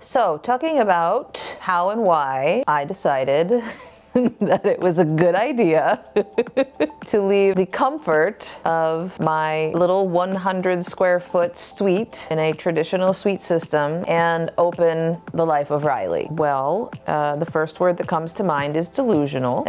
So, talking about how and why I decided that it was a good idea to leave the comfort of my little 100 square foot suite in a traditional suite system and open the life of Riley. Well, the first word that comes to mind is delusional.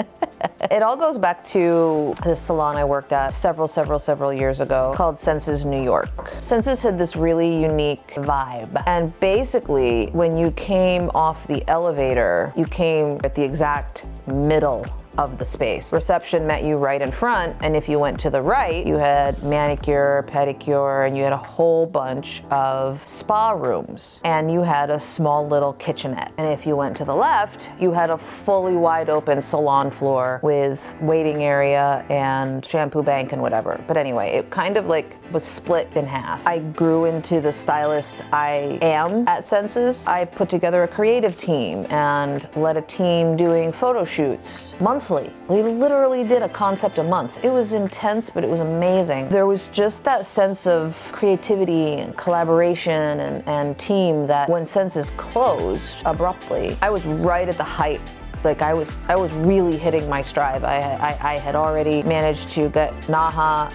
It all goes back to this salon I worked at several years ago called Senses New York. Senses had this really unique vibe. And basically, when you came off the elevator, you came at the exact middle of the space. Reception met you right in front, and if you went to the right, you had manicure, pedicure, and you had a whole bunch of spa rooms, and you had a small little kitchenette. And if you went to the left, you had a fully wide open salon floor with waiting area and shampoo bank and whatever. But anyway, it kind of like was split in half. I grew into the stylist I am at Senses. I put together a creative team and led a team doing photo shoots monthly. We literally did a concept a month. It was intense, but it was amazing. There was just that sense of creativity and collaboration and team that when Senses closed abruptly, I was right at the height. Like I was really hitting my stride. I had already managed to get NAHA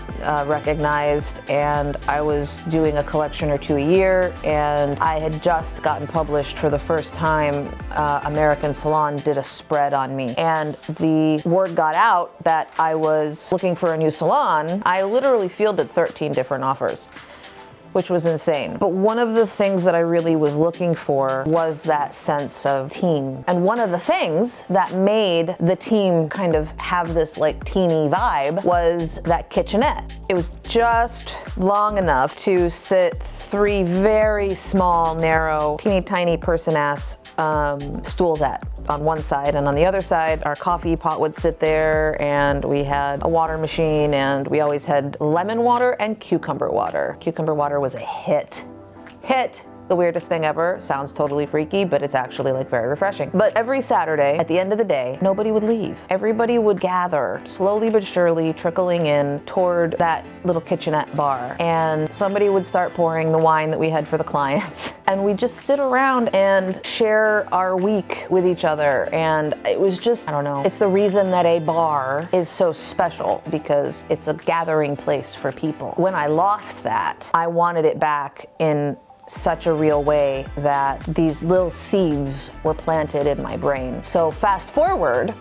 recognized, and I was doing a collection or two a year, and I had just gotten published for the first time. American Salon did a spread on me, and the word got out that I was looking for a new salon. I literally fielded 13 different offers, which was insane. But one of the things that I really was looking for was that sense of team. And one of the things that made the team kind of have this like teeny vibe was that kitchenette. It was just long enough to sit three very small, narrow, teeny tiny person-ass stools at on one side, and on the other side our coffee pot would sit there, and we had a water machine, and we always had lemon water and cucumber water. Cucumber water was a hit. The weirdest thing ever. Sounds totally freaky, but it's actually like very refreshing. But every Saturday, at the end of the day, nobody would leave. Everybody would gather, slowly but surely trickling in toward that little kitchenette bar. And somebody would start pouring the wine that we had for the clients. And we'd just sit around and share our week with each other. And it was just, I don't know, it's the reason that a bar is so special, because it's a gathering place for people. When I lost that, I wanted it back in such a real way that these little seeds were planted in my brain. So fast forward,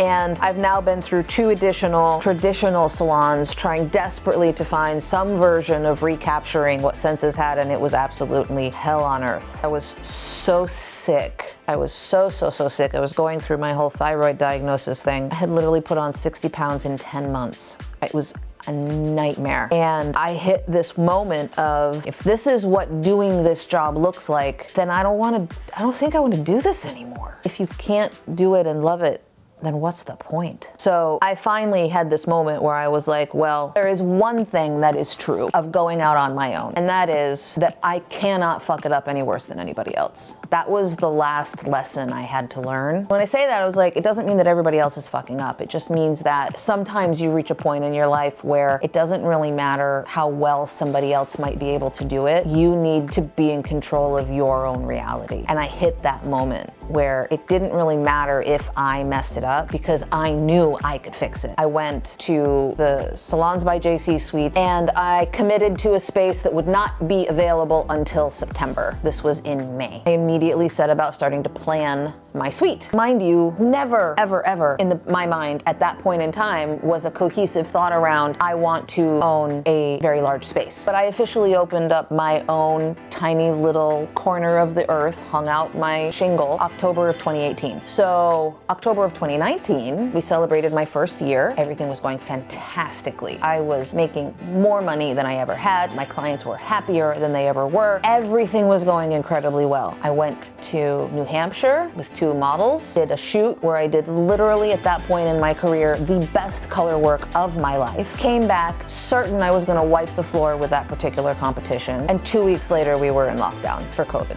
and I've now been through 2 additional traditional salons trying desperately to find some version of recapturing what Senses had, and it was absolutely hell on earth. I was so sick. I was so sick. I was going through my whole thyroid diagnosis thing. I had literally put on 60 pounds in 10 months. It was a nightmare. And I hit this moment of, if this is what doing this job looks like, then I don't think I want to do this anymore. If you can't do it and love it, then what's the point? So I finally had this moment where I was like, well, there is one thing that is true of going out on my own, and that is that I cannot fuck it up any worse than anybody else. That was the last lesson I had to learn. When I say that, I was like, it doesn't mean that everybody else is fucking up. It just means that sometimes you reach a point in your life where it doesn't really matter how well somebody else might be able to do it. You need to be in control of your own reality. And I hit that moment where it didn't really matter if I messed it up, because I knew I could fix it. I went to the Salons by JC Suites, and I committed to a space that would not be available until September. This was in May. I immediately set about starting to plan my suite. Mind you, never, ever in my mind at that point in time was a cohesive thought around, I want to own a very large space. But I officially opened up my own tiny little corner of the earth, hung out my shingle, October of 2018. So October of 2019, we celebrated my first year. Everything was going fantastically. I was making more money than I ever had. My clients were happier than they ever were. Everything was going incredibly well. I went to New Hampshire with 2 models, did a shoot where I did literally at that point in my career the best color work of my life. Came back certain I was gonna wipe the floor with that particular competition, and 2 weeks later we were in lockdown for COVID.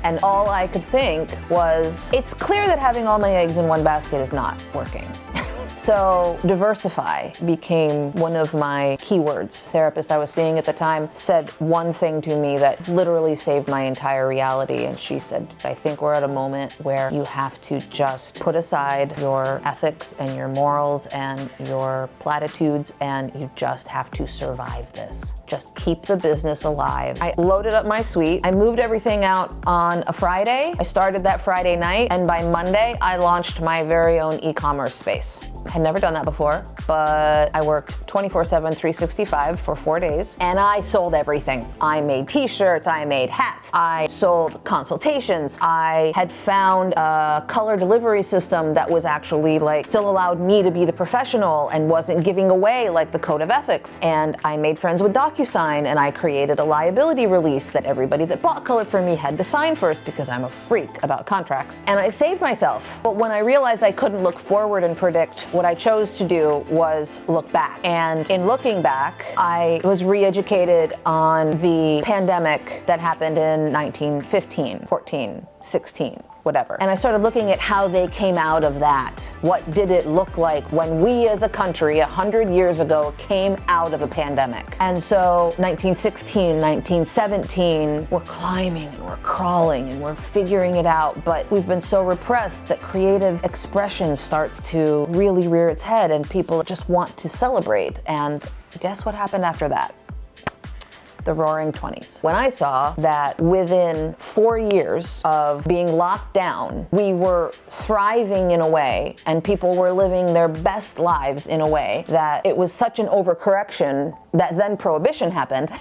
And all I could think was, it's clear that having all my eggs in one basket is not working. So diversify became one of my keywords. The therapist I was seeing at the time said one thing to me that literally saved my entire reality. And she said, I think we're at a moment where you have to just put aside your ethics and your morals and your platitudes, and you just have to survive this. Just keep the business alive. I loaded up my suite. I moved everything out on a Friday. I started that Friday night, and by Monday, I launched my very own e-commerce space. I had never done that before, but I worked 24/7, 365 for 4 days, and I sold everything. I made t-shirts, I made hats, I sold consultations. I had found a color delivery system that was actually like still allowed me to be the professional and wasn't giving away like the code of ethics. And I made friends with DocuSign, and I created a liability release that everybody that bought color from me had to sign first because I'm a freak about contracts. And I saved myself. But when I realized I couldn't look forward and predict, what I chose to do was look back. And in looking back, I was re-educated on the pandemic that happened in 1915, 14, 16. Whatever. And I started looking at how they came out of that. What did it look like when we as a country 100 years ago came out of a pandemic? And so 1916, 1917, we're climbing and we're crawling and we're figuring it out, but we've been so repressed that creative expression starts to really rear its head and people just want to celebrate. And guess what happened after that? The Roaring 20s. When I saw that within 4 years of being locked down, we were thriving in a way and people were living their best lives in a way that it was such an overcorrection that then prohibition happened,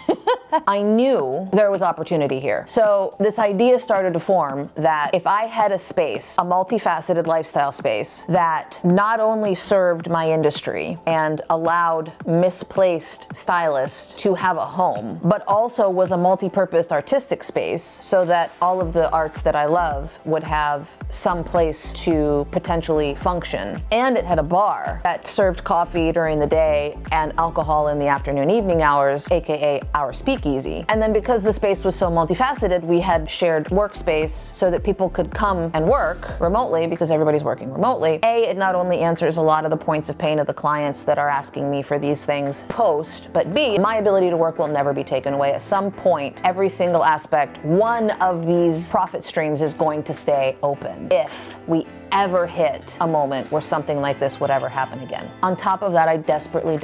I knew there was opportunity here. So this idea started to form that if I had a space, a multifaceted lifestyle space that not only served my industry and allowed misplaced stylists to have a home, but also was a multi-purpose artistic space so that all of the arts that I love would have some place to potentially function. And it had a bar that served coffee during the day and alcohol in the afternoon evening hours, aka our speakeasy. And then because the space was so multifaceted, we had shared workspace so that people could come and work remotely because everybody's working remotely. It not only answers a lot of the points of pain of the clients that are asking me for these things post, but B, my ability to work will never be taken away. At some point, every single aspect, one of these profit streams is going to stay open if we ever hit a moment where something like this would ever happen again. On top of that, I desperately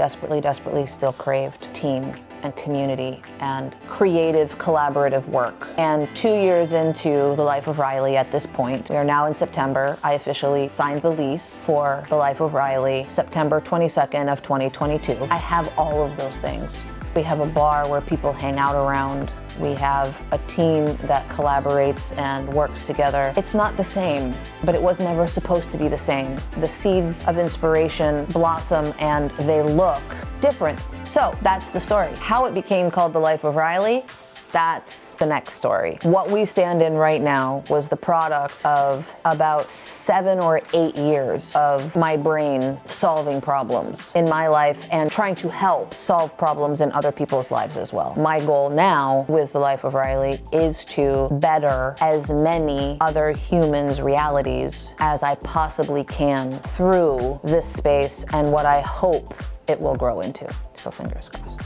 still craved team and community and creative collaborative work. And 2 years into the Life of Riley at this point, we are now in September, I officially signed the lease for the Life of Riley, September 22nd of 2022. I have all of those things. We have a bar where people hang out around. We have a team that collaborates and works together. It's not the same, but it was never supposed to be the same. The seeds of inspiration blossom and they look different. So that's the story. How it became called The Life of Riley, that's the next story. What we stand in right now was the product of about 7 or 8 years of my brain solving problems in my life and trying to help solve problems in other people's lives as well. My goal now with The Life of Riley is to better as many other humans' realities as I possibly can through this space and what I hope it will grow into. So fingers crossed.